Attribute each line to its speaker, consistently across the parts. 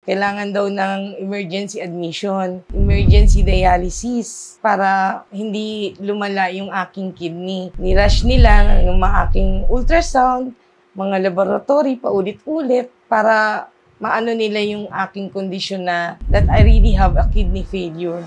Speaker 1: Kailangan daw ng emergency admission, emergency dialysis para hindi lumala yung aking kidney. Nirush nila yung mga aking ultrasound, mga laboratory, paulit-ulit para maano nila yung aking kondisyon na that I really have a kidney failure.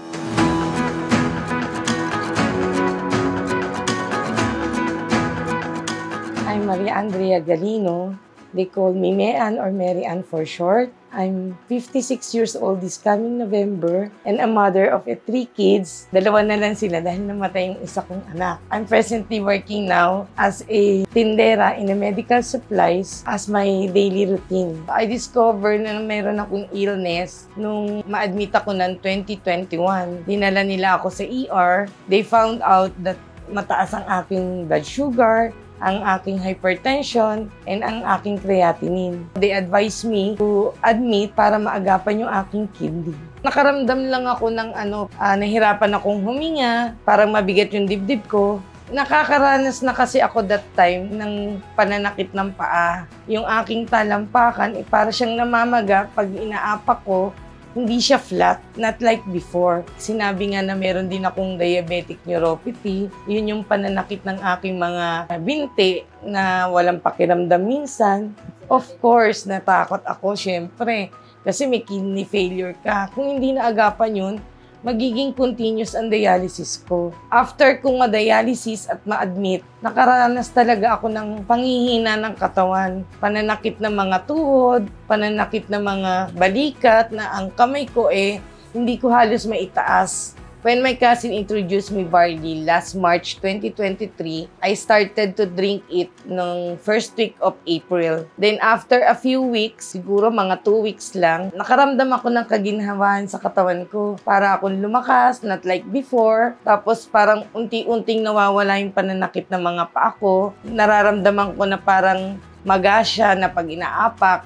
Speaker 1: I'm Maria Andrea Galino. They call me Mean or Mary Ann for short. I'm 56 years old this coming November and a mother of 3 kids. 2 na lang sila dahil namatay yung isa kong anak. I'm presently working now as a tindera in a medical supplies as my daily routine. I discovered na mayroon akong illness nung ma-admit ako ng 2021. Dinala nila ako sa ER. They found out that mataas ang aking blood sugar, ang aking hypertension, and ang aking creatinine. They advised me to admit para maagapan yung aking kidney. Nakaramdam lang ako ng nahirapan akong huminga, parang mabigat yung dibdib ko. Nakakaranas na kasi ako that time ng pananakit ng paa. Yung aking talampakan, para siyang namamaga pag inaapak ko. Hindi siya flat, not like before. Sinabi nga na meron din akong diabetic neuropathy. Yun yung pananakit ng aking mga binti na walang pakiramdam minsan. Of course, natakot ako syempre kasi may kidney failure ka. Kung hindi naagapan yun, magiging continuous ang dialysis ko. After kong ma-dialysis at ma-admit, nakaranas talaga ako ng panghihina ng katawan. Pananakit ng mga tuhod, pananakit ng mga balikat na ang kamay ko hindi ko halos maitaas. When my cousin introduced me barley last March 2023, I started to drink it nung first week of April. Then after a few weeks, siguro mga 2 weeks lang, nakaramdam ako ng kaginhawahan sa katawan ko. Para akong lumakas, not like before. Tapos parang unti-unting nawawala yung pananakit ng mga paa ko. Nararamdaman ko na parang magasya na pag inaapak.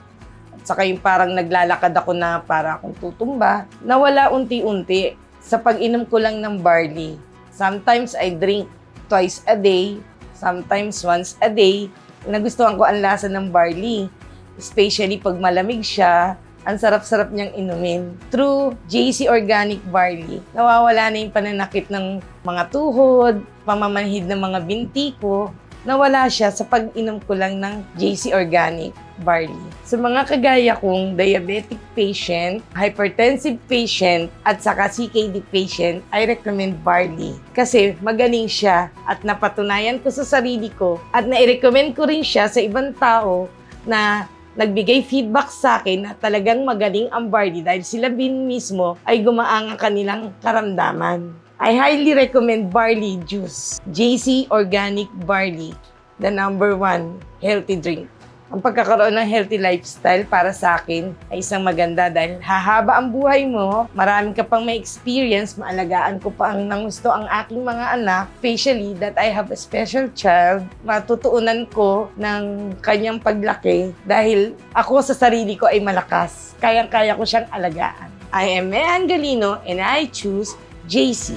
Speaker 1: At saka yung parang naglalakad ako na para akong tutumba. Nawala unti-unti sa pag-inom ko lang ng barley. Sometimes I drink twice a day, sometimes once a day. Nagustuhan ko ang lasa ng barley, especially pag malamig siya. Ang sarap-sarap niyang inumin. Through JC Organic Barley, nawawala na yung pananakit ng mga tuhod, pamamanhid ng mga binti ko. Nawala siya sa pag-inom ko lang ng JC Organic Barley. Sa mga kagaya kong diabetic patient, hypertensive patient, at saka CKD patient, I recommend barley. Kasi magaling siya at napatunayan ko sa sarili ko at nai-recommend ko rin siya sa ibang tao na nagbigay feedback sa akin na talagang magaling ang barley dahil sila mismo ay gumaang ang kanilang karamdaman. I highly recommend barley juice. JC Organic Barley, the #1 healthy drink. Ang pagkakaroon ng healthy lifestyle para sa akin ay isang maganda dahil hahaba ang buhay mo, maraming ka pang may experience, maalagaan ko pa ang nangusto ang aking mga anak, especially that I have a special child, matutuunan ko ng kanyang paglaki dahil ako sa sarili ko ay malakas. Kayang-kaya ko siyang alagaan. I am Mean Galino and I choose JC.